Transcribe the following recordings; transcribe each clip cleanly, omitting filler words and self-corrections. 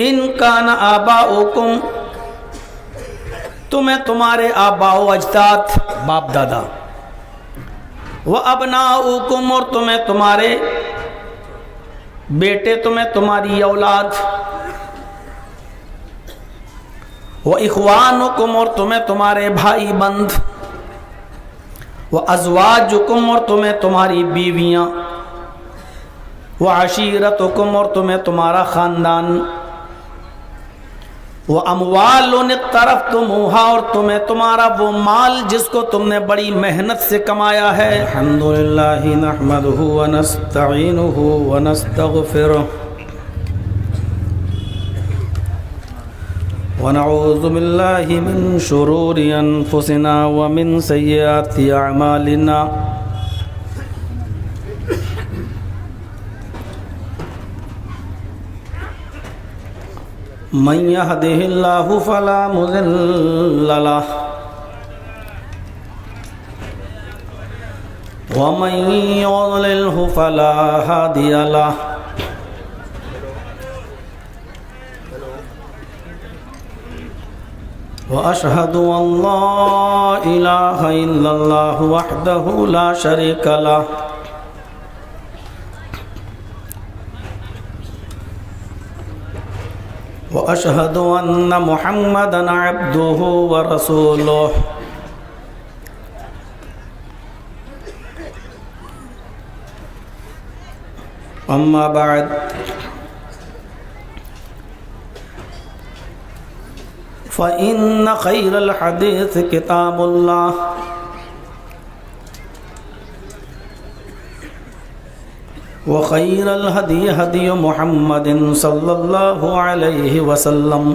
ان کان آباؤکم، تمہیں تمہارے آباء و اجداد باپ دادا، وابناؤکم، اور تمہیں تمہارے بیٹے، تمہیں تمہاری اولاد، واخوانکم، اور تمہیں تمہارے بھائی بند، وازواجکم، اور تمہیں تمہاری بیویاں، وعشیرتکم، اور تمہیں تمہارا خاندان، واموال اقترفتموہا، اور تمہیں تمہارا وہ مال جس کو تم نے بڑی محنت سے کمایا ہے۔ الحمدللہ نحمدہ ونستعینہ ونستغفرہ ونعوذ باللہ من شرور انفسنا ومن سیئات اعمالنا، من يهده الله فلا مضل له ومن يضلله فلا هادي له، وأشهد أن لا إله إلا الله وحده لا شريك له، وأشهد أن محمدًا عبده ورسوله، أما بعد، فإن خير الحديث كتاب الله، وخير الهدي هدي محمد صلى الله عليه وسلم،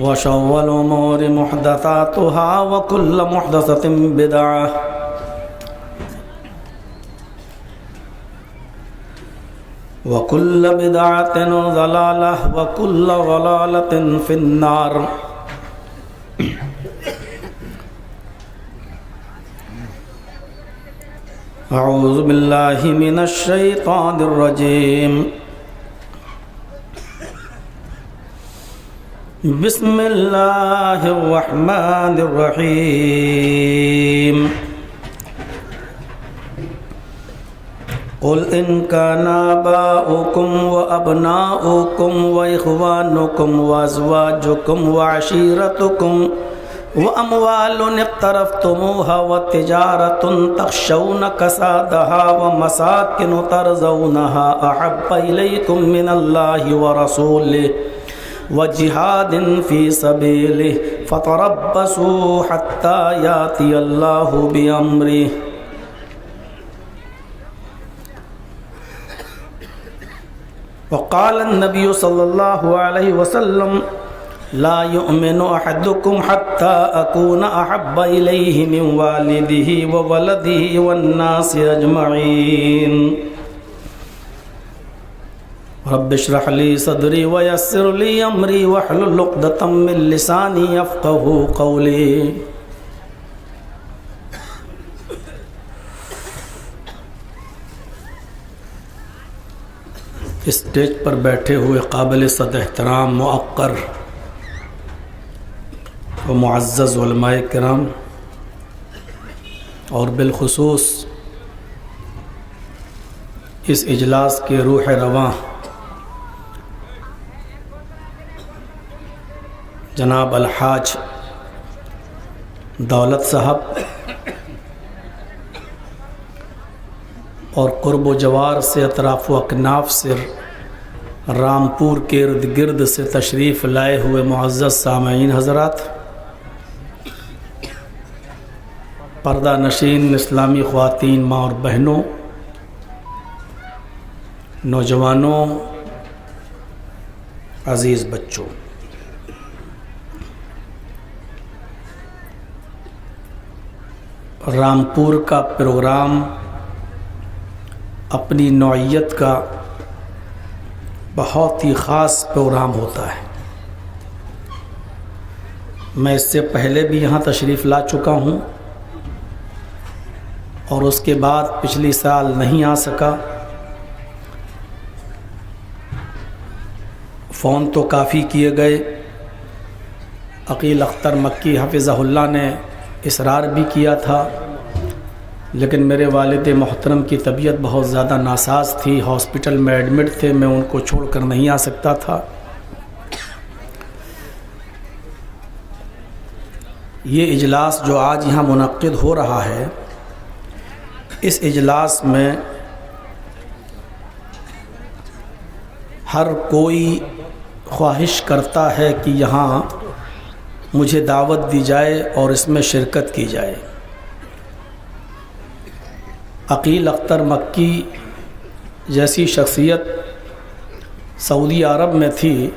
وشر الأمور محدثاتها، وكل محدثة بدعة، وكل بدعة ضلالة، وكل ضلالة في النار۔ اعوذ باللہ من الشیطان الرجیم، بسم اللہ الرحمن الرحیم، قل ان كان آباؤكم وابناؤكم واخوانكم وازواجكم وعشيرتكم واموال اقترفتموها وتجارة تخشون كسادها ومساكن ترضونها احب اليكم من الله ورسوله وجهاد في سبيله فتربصوا حتى ياتي الله بأمره، وقال النبي صلى الله عليه وسلم لا يؤمن أحدكم حتى أكون أحب إليه من والده وولده والناس أجمعين، رب اشرح لي صدري ويسر لي أمري واحلل عقدة من لساني يفقهوا قولي۔ اسٹیج پر بیٹھے ہوئے قابل صد احترام موقر و معزز علماء کرام، اور بالخصوص اس اجلاس کے روح رواں جناب الحاج دولت صاحب، اور قرب و جوار سے، اطراف و اکناف سے، رامپور کے ارد گرد سے تشریف لائے ہوئے معزز سامعین حضرات، پردہ نشین اسلامی خواتین ماں اور بہنوں، نوجوانوں، عزیز بچوں، رامپور کا پروگرام اپنی نوعیت کا بہت ہی خاص پروگرام ہوتا ہے۔ میں اس سے پہلے بھی یہاں تشریف لا چکا ہوں، اور اس کے بعد پچھلی سال نہیں آ سکا۔ فون تو کافی کیے گئے، عقیل اختر مکی حفظہ اللہ نے اصرار بھی کیا تھا، لیکن میرے والد محترم کی طبیعت بہت زیادہ ناساز تھی، ہاسپٹل میں ایڈمٹ تھے، میں ان کو چھوڑ کر نہیں آ سکتا تھا۔ یہ اجلاس جو آج یہاں منعقد ہو رہا ہے، اس اجلاس میں ہر کوئی خواہش کرتا ہے کہ یہاں مجھے دعوت دی جائے اور اس میں شرکت کی جائے۔ عقیل اختر مکی جیسی شخصیت سعودی عرب میں تھی،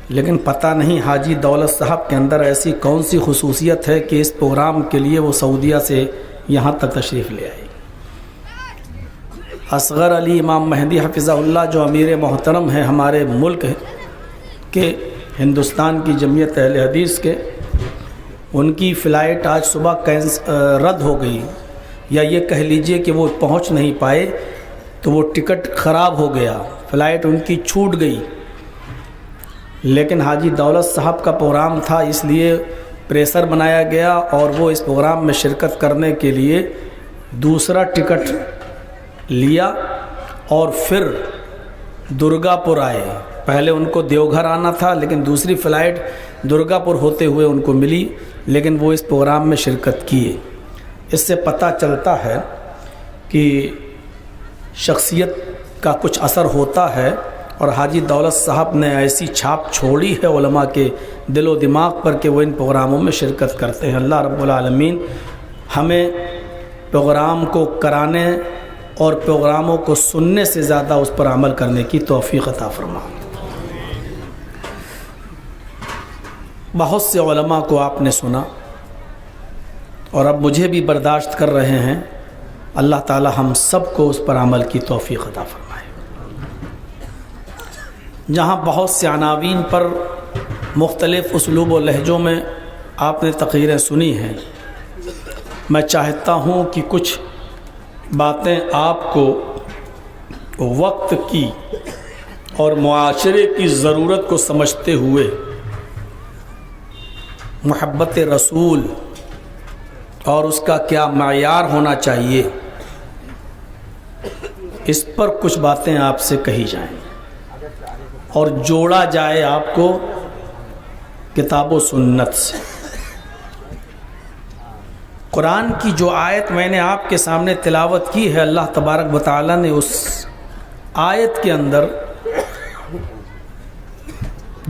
لیکن پتہ نہیں حاجی دولت صاحب کے اندر ایسی کون سی خصوصیت ہے کہ اس پروگرام کے لیے وہ سعودیہ سے یہاں تک تشریف لے آئے۔ اصغر علی امام مہدی حفظہ اللہ جو امیر محترم ہیں ہمارے ملک کے، ہندوستان کی جمعیت اہل حدیث کے، ان کی فلائٹ آج صبح رد ہو گئی، یا یہ کہہ لیجئے کہ وہ پہنچ نہیں پائے، تو وہ ٹکٹ خراب ہو گیا، فلائٹ ان کی چھوٹ گئی۔ لیکن حاجی دولت صاحب کا پروگرام تھا، اس لیے پریسر بنایا گیا اور وہ اس پروگرام میں شرکت کرنے کے لیے دوسرا ٹکٹ لیا اور پھر درگا پور آئے۔ پہلے ان کو دیوگھر آنا تھا، لیکن دوسری فلائٹ درگا پور ہوتے ہوئے ان کو ملی، لیکن وہ اس پروگرام میں شرکت کیے۔ اس سے پتہ چلتا ہے کہ شخصیت کا کچھ اثر ہوتا ہے، اور حاجی دولت صاحب نے ایسی چھاپ چھوڑی ہے علماء کے دل و دماغ پر کہ وہ ان پروگراموں میں شرکت کرتے ہیں۔ اللہ رب العالمین ہمیں پروگرام کو کرانے اور پروگراموں کو سننے سے زیادہ اس پر عمل کرنے کی توفیق عطا فرمائے۔ بہت سے علماء کو آپ نے سنا اور اب مجھے بھی برداشت کر رہے ہیں، اللہ تعالی ہم سب کو اس پر عمل کی توفیق عطا فرمائے۔ جہاں بہت سے عناوین پر مختلف اسلوب و لہجوں میں آپ نے تقریریں سنی ہیں، میں چاہتا ہوں کہ کچھ باتیں آپ کو وقت کی اور معاشرے کی ضرورت کو سمجھتے ہوئے محبت رسول اور اس کا کیا معیار ہونا چاہیے، اس پر کچھ باتیں آپ سے کہی جائیں اور جوڑا جائے آپ کو کتاب و سنت سے۔ قرآن کی جو آیت میں نے آپ کے سامنے تلاوت کی ہے، اللہ تبارک و تعالی نے اس آیت کے اندر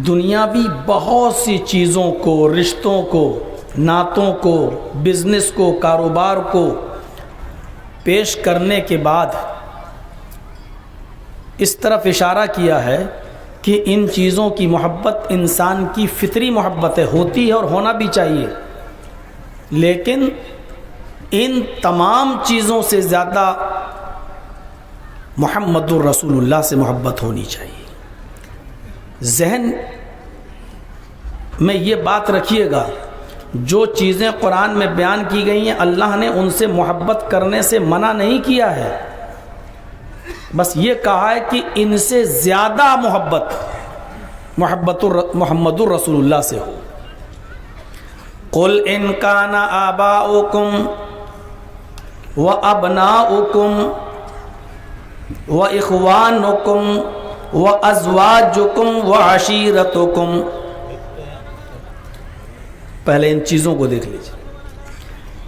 دنیاوی بہت سی چیزوں کو، رشتوں کو، نعتوں کو، بزنس کو، کاروبار کو پیش کرنے کے بعد اس طرف اشارہ کیا ہے کہ ان چیزوں کی محبت انسان کی فطری محبت ہوتی ہے اور ہونا بھی چاہیے، لیکن ان تمام چیزوں سے زیادہ محمد الرسول اللہ سے محبت ہونی چاہیے۔ ذہن میں یہ بات رکھیے گا، جو چیزیں قرآن میں بیان کی گئی ہیں اللہ نے ان سے محبت کرنے سے منع نہیں کیا ہے، بس یہ کہا ہے کہ ان سے زیادہ محبت محمد الرسول اللہ سے ہو۔ قل ان کان آباؤکم وابناؤکم واخوانکم وازواجکم وعشیرتکم، پہلے ان چیزوں کو دیکھ لیجیے۔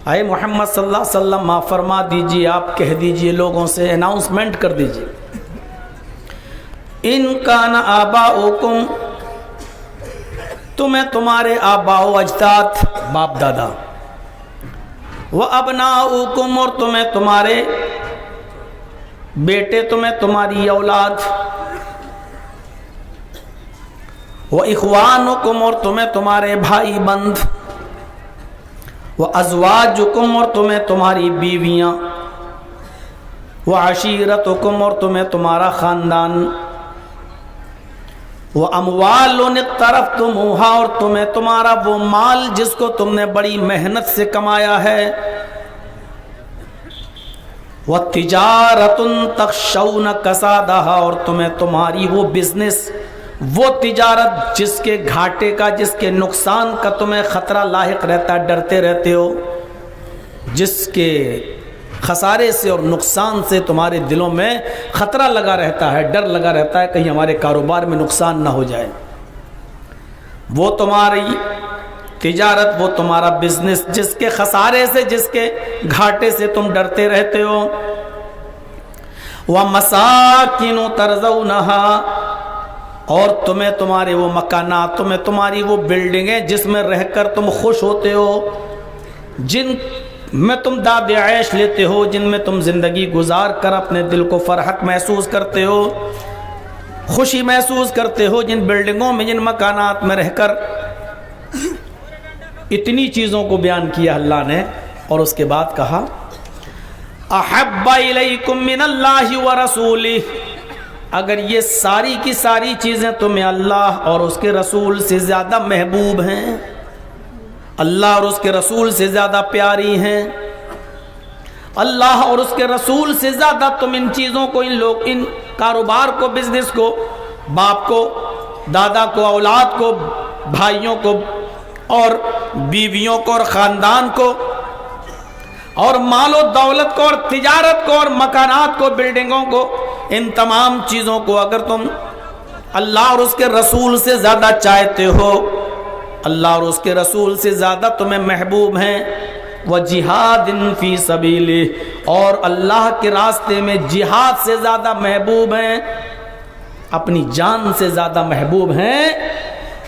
آئے محمد صلی اللہ علیہ وسلم آپ فرما دیجیے، آپ کہہ دیجیے، لوگوں سے اناؤنسمنٹ کر دیجیے، ان کان آباؤکم، تمہیں تمہارے آباء و اجداد باپ دادا، وابناؤکم، اور تمہیں تمہارے بیٹے، تمہیں تمہاری اولاد، وَإِخْوَانُكُمْ، اور تمہیں تمہارے بھائی بند، وَأَزْوَاجُكُمْ، اور تمہیں تمہاری بیویاں، وَعَشِيرَتُكُمْ، اور تمہیں تمہارا خاندان، وَأَمْوَالٌ اقْتَرَفْتُمُوهَا، اور تمہیں تمہارا وہ مال جس کو تم نے بڑی محنت سے کمایا ہے، وَتِجَارَةٌ تَخْشَوْنَ كَسَادَهَا، اور تمہیں تمہاری وہ بزنس، وہ تجارت جس کے گھاٹے کا، جس کے نقصان کا تمہیں خطرہ لاحق رہتا ہے، ڈرتے رہتے ہو، جس کے خسارے سے اور نقصان سے تمہارے دلوں میں خطرہ لگا رہتا ہے، ڈر لگا رہتا ہے کہیں ہمارے کاروبار میں نقصان نہ ہو جائے، وہ تمہاری تجارت، وہ تمہارا بزنس جس کے خسارے سے، جس کے گھاٹے سے تم ڈرتے رہتے ہو۔ وَمَسَاكِنُ تَرْضَوْنَهَا، اور تمہیں تمہارے وہ مکانات، تمہیں تمہاری وہ بلڈنگیں جس میں رہ کر تم خوش ہوتے ہو، جن میں تم داد عیش لیتے ہو، جن میں تم زندگی گزار کر اپنے دل کو فرحت محسوس کرتے ہو، خوشی محسوس کرتے ہو، جن بلڈنگوں میں، جن مکانات میں رہ کر۔ اتنی چیزوں کو بیان کیا اللہ نے، اور اس کے بعد کہا احب الیکم من اللہ ورسولہ، اگر یہ ساری کی ساری چیزیں تمہیں اللہ اور اس کے رسول سے زیادہ محبوب ہیں، اللہ اور اس کے رسول سے زیادہ پیاری ہیں، اللہ اور اس کے رسول سے زیادہ تم ان چیزوں کو، ان کاروبار کو، بزنس کو، باپ کو، دادا کو، اولاد کو، بھائیوں کو، اور بیویوں کو، اور خاندان کو، اور مال و دولت کو، اور تجارت کو، اور مکانات کو، بلڈنگوں کو، ان تمام چیزوں کو اگر تم اللہ اور اس کے رسول سے زیادہ چاہتے ہو، اللہ اور اس کے رسول سے زیادہ تمہیں محبوب ہیں، وَجِهَادٍ فِي سَبِيلِهِ، اور اللہ کے راستے میں جہاد سے زیادہ محبوب ہیں، اپنی جان سے زیادہ محبوب ہیں،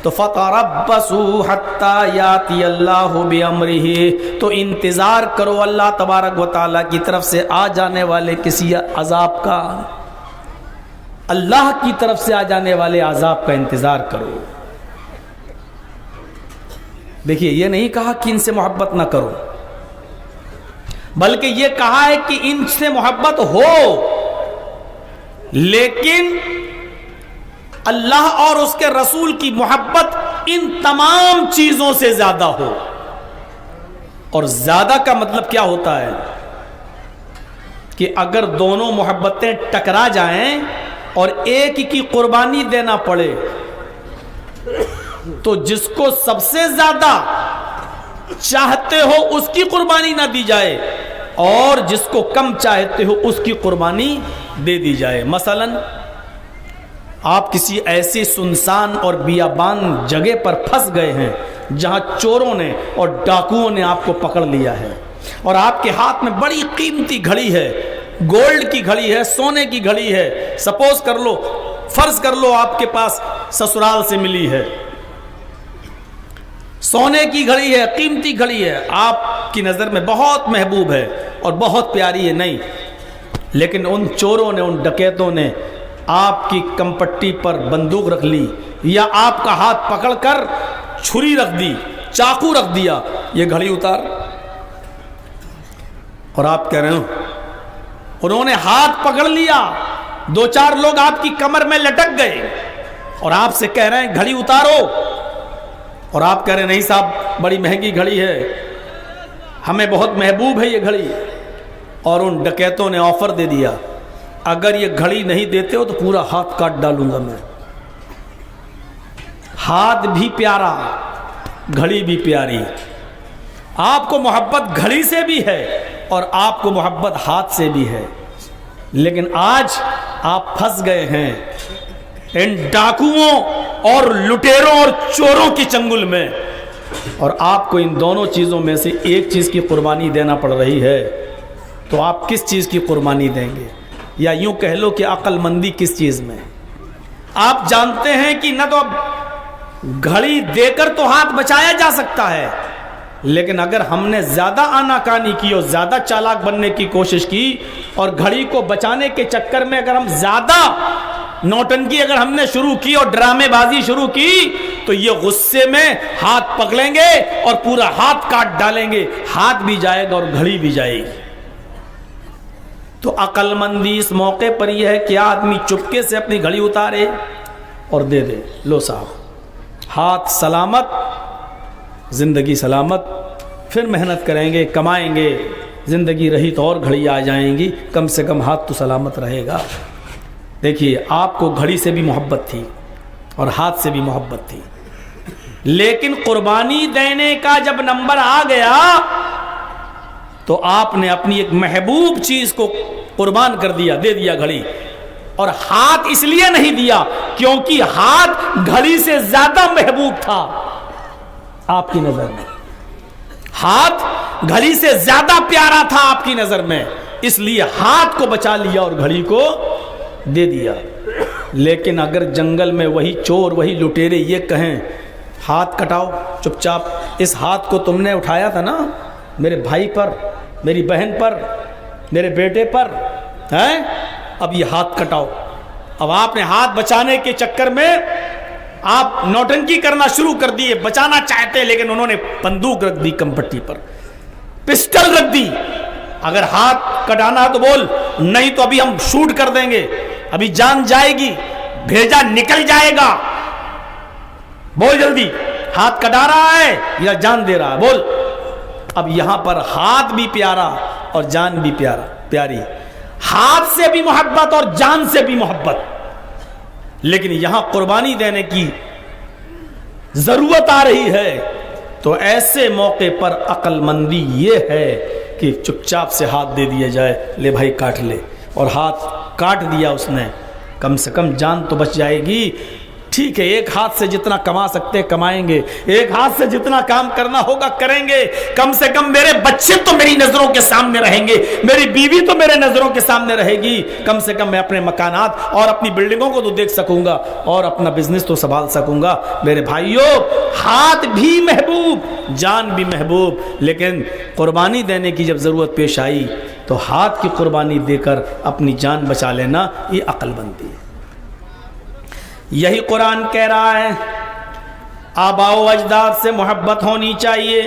تو فَتَرَبَّصُوا حَتَّى يَأْتِيَ اللَّهُ بِأَمْرِهِ، تو انتظار کرو اللہ تبارک و تعالیٰ کی طرف سے آ جانے والے کسی عذاب کا، اللہ کی طرف سے آ جانے والے عذاب کا انتظار کرو۔ دیکھیے، یہ نہیں کہا کہ ان سے محبت نہ کرو، بلکہ یہ کہا ہے کہ ان سے محبت ہو، لیکن اللہ اور اس کے رسول کی محبت ان تمام چیزوں سے زیادہ ہو۔ اور زیادہ کا مطلب کیا ہوتا ہے کہ اگر دونوں محبتیں ٹکرا جائیں اور ایک کی قربانی دینا پڑے، تو جس کو سب سے زیادہ چاہتے ہو اس کی قربانی نہ دی جائے، اور جس کو کم چاہتے ہو اس کی قربانی دے دی جائے۔ مثلا آپ کسی ایسی سنسان اور بیابان جگہ پر پھنس گئے ہیں جہاں چوروں نے اور ڈاکوؤں نے آپ کو پکڑ لیا ہے، اور آپ کے ہاتھ میں بڑی قیمتی گھڑی ہے، گولڈ کی گھڑی ہے، سونے کی گھڑی ہے، سپوز کر لو، فرض کر لو آپ کے پاس سسرال سے ملی ہے، سونے کی گھڑی ہے، قیمتی گھڑی ہے، آپ کی نظر میں بہت محبوب ہے اور بہت پیاری ہے، نہیں، لیکن ان چوروں نے، ان ڈکیتوں نے آپ کی کمپٹی پر بندوق رکھ لی، یا آپ کا ہاتھ پکڑ کر چھری رکھ دی، چاقو رکھ دیا، یہ گھڑی اتار، اور آپ کہہ رہے ہو، انہوں نے ہاتھ پکڑ لیا، دو چار لوگ آپ کی کمر میں لٹک گئے اور آپ سے کہہ رہے ہیں گھڑی اتارو، اور آپ کہہ رہے ہیں نہیں صاحب بڑی مہنگی گھڑی ہے، ہمیں بہت محبوب ہے یہ گھڑی، اور ان ڈکیتوں نے آفر دے دیا اگر یہ گھڑی نہیں دیتے ہو تو پورا ہاتھ کاٹ ڈالوں گا میں۔ ہاتھ بھی پیارا، گھڑی بھی پیاری، آپ کو محبت گھڑی سے بھی ہے اور آپ کو محبت ہاتھ سے بھی ہے، لیکن آج آپ پھنس گئے ہیں ان ڈاکوؤں اور لٹیروں اور چوروں کی چنگل میں، اور آپ کو ان دونوں چیزوں میں سے ایک چیز کی قربانی دینا پڑ رہی ہے، تو آپ کس چیز کی قربانی دیں گے؟ یا یوں کہہ لو کہ عقل مندی کس چیز میں؟ آپ جانتے ہیں کہ نہ تو اب گھڑی دے کر تو ہاتھ بچایا جا سکتا ہے، لیکن اگر ہم نے زیادہ آناکانی کی اور زیادہ چالاک بننے کی کوشش کی اور گھڑی کو بچانے کے چکر میں اگر ہم زیادہ نوٹنکی اگر ہم نے شروع کی اور ڈرامے بازی شروع کی تو یہ غصے میں ہاتھ پکڑیں گے اور پورا ہاتھ کاٹ ڈالیں گے، ہاتھ بھی جائے گا اور گھڑی بھی جائے گی۔ تو عقل مندی اس موقع پر یہ ہے کہ آدمی چپکے سے اپنی گھڑی اتارے اور دے دے، لو صاحب، ہاتھ سلامت، زندگی سلامت، پھر محنت کریں گے، کمائیں گے، زندگی رہی تو اور گھڑی آ جائیں گی، کم سے کم ہاتھ تو سلامت رہے گا۔ دیکھیے آپ کو گھڑی سے بھی محبت تھی اور ہاتھ سے بھی محبت تھی، لیکن قربانی دینے کا جب نمبر آ گیا تو آپ نے اپنی ایک محبوب چیز کو قربان کر دیا، دے دیا گھڑی۔ اور ہاتھ اس لیے نہیں دیا کیونکہ ہاتھ گھڑی سے زیادہ محبوب تھا آپ کی نظر میں، ہاتھ گھڑی سے زیادہ پیارا تھا آپ کی نظر میں، اس لیے ہاتھ کو بچا لیا اور گھڑی کو دے دیا۔ لیکن اگر جنگل میں وہی چور وہی لٹیرے یہ کہیں ہاتھ کٹاؤ چپ چاپ، اس ہاتھ کو تم نے اٹھایا تھا نا میرے بھائی پر، میری بہن پر، میرے بیٹے پر، ہیں اب یہ ہاتھ کٹاؤ۔ اب آپ نے ہاتھ بچانے کے چکر میں آپ نوٹنکی کرنا شروع کر دیے، بچانا چاہتے لیکن انہوں نے بندوق رکھ دی کم پٹی پر، پسٹل رکھ دی۔ اگر ہاتھ کٹانا تو بول، نہیں تو ابھی ہم شوٹ کر دیں گے، ابھی جان جائے گی، بھیجا نکل جائے گا، بول جلدی ہاتھ کٹا رہا ہے یا جان دے رہا ہے، بول۔ اب یہاں پر ہاتھ بھی پیارا اور جان بھی پیاری، ہاتھ سے بھی محبت اور جان سے بھی محبت، لیکن یہاں قربانی دینے کی ضرورت آ رہی ہے تو ایسے موقع پر عقل مندی یہ ہے کہ چپ چاپ سے ہاتھ دے دیا جائے، لے بھائی کاٹ لے، اور ہاتھ کاٹ دیا اس نے، کم سے کم جان تو بچ جائے گی۔ ٹھیک ہے ایک ہاتھ سے جتنا کما سکتے کمائیں گے، ایک ہاتھ سے جتنا کام کرنا ہوگا کریں گے، کم سے کم میرے بچے تو میری نظروں کے سامنے رہیں گے، میری بیوی تو میرے نظروں کے سامنے رہے گی، کم سے کم میں اپنے مکانات اور اپنی بلڈنگوں کو تو دیکھ سکوں گا اور اپنا بزنس تو سنبھال سکوں گا۔ میرے بھائیوں ہاتھ بھی محبوب، جان بھی محبوب، لیکن قربانی دینے کی جب ضرورت پیش آئی تو ہاتھ کی قربانی دے کر اپنی جان بچا لینا یہ عقل بندی ہے۔ یہی قرآن کہہ رہا ہے آباء و اجداد سے محبت ہونی چاہیے،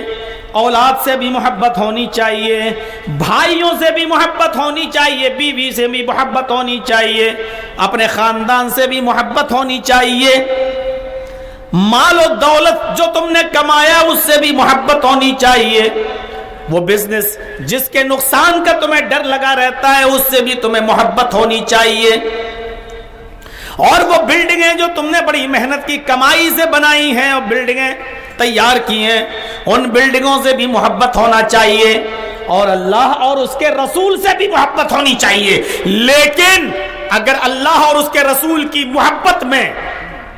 اولاد سے بھی محبت ہونی چاہیے، بھائیوں سے بھی محبت ہونی چاہیے، بیوی سے بھی محبت ہونی چاہیے، اپنے خاندان سے بھی محبت ہونی چاہیے، مال و دولت جو تم نے کمایا اس سے بھی محبت ہونی چاہیے، وہ بزنس جس کے نقصان کا تمہیں ڈر لگا رہتا ہے اس سے بھی تمہیں محبت ہونی چاہیے، اور وہ بلڈنگیں جو تم نے بڑی محنت کی کمائی سے بنائی ہیں اور بلڈنگیں تیار کی ہیں ان بلڈنگوں سے بھی محبت ہونا چاہیے، اور اللہ اور اس کے رسول سے بھی محبت ہونی چاہیے۔ لیکن اگر اللہ اور اس کے رسول کی محبت میں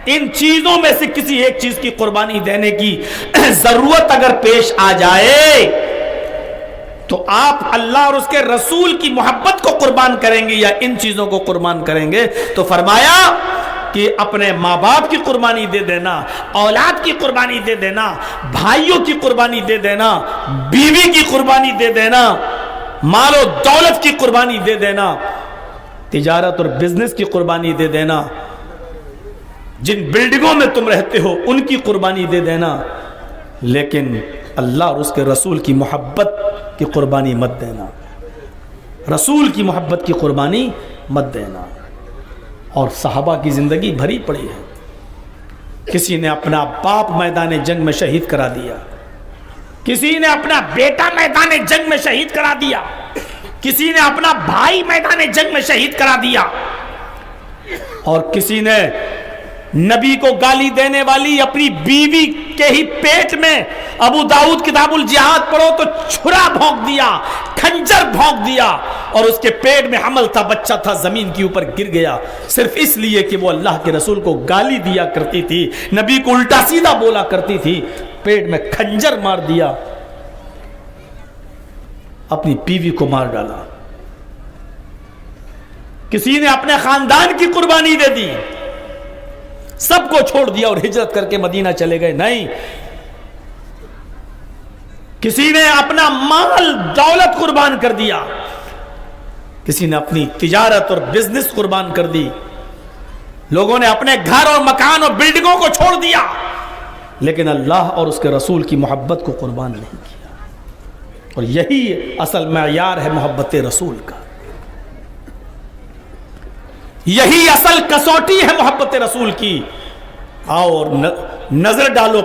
ان چیزوں میں سے کسی ایک چیز کی قربانی دینے کی ضرورت اگر پیش آ جائے تو آپ اللہ اور اس کے رسول کی محبت کو قربان کریں گے یا ان چیزوں کو قربان کریں گے؟ تو فرمایا کہ اپنے ماں باپ کی قربانی دے دینا، اولاد کی قربانی دے دینا، بھائیوں کی قربانی دے دینا، بیوی کی قربانی دے دینا، مال و دولت کی قربانی دے دینا، تجارت اور بزنس کی قربانی دے دینا، جن بلڈنگوں میں تم رہتے ہو ان کی قربانی دے دینا، لیکن اللہ اور اس کے رسول کی محبت کی قربانی مت دینا، رسول کی محبت کی قربانی مت دینا۔ اور صحابہ کی زندگی بھری پڑی ہے، کسی نے اپنا باپ میدان جنگ میں شہید کرا دیا، کسی نے اپنا بیٹا میدان جنگ میں شہید کرا دیا، کسی نے اپنا بھائی میدان جنگ میں شہید کرا دیا، اور کسی نے نبی کو گالی دینے والی اپنی بیوی کے ہی پیٹ میں، ابو داؤد کتاب الجہاد پڑھو تو چھرا بھونک دیا، کھنجر بھونک دیا، اور اس کے پیٹ میں حمل تھا، بچہ تھا، زمین کے اوپر گر گیا، صرف اس لیے کہ وہ اللہ کے رسول کو گالی دیا کرتی تھی، نبی کو الٹا سیدھا بولا کرتی تھی، پیٹ میں کھنجر مار دیا، اپنی بیوی کو مار ڈالا۔ کسی نے اپنے خاندان کی قربانی دے دی، سب کو چھوڑ دیا اور ہجرت کر کے مدینہ چلے گئے، نہیں، کسی نے اپنا مال دولت قربان کر دیا، کسی نے اپنی تجارت اور بزنس قربان کر دی، لوگوں نے اپنے گھر اور مکان اور بلڈنگوں کو چھوڑ دیا، لیکن اللہ اور اس کے رسول کی محبت کو قربان نہیں کیا۔ اور یہی اصل معیار ہے محبت رسول کا، یہی اصل کسوٹی ہے محبت رسول کی۔ آؤ اور نظر ڈالو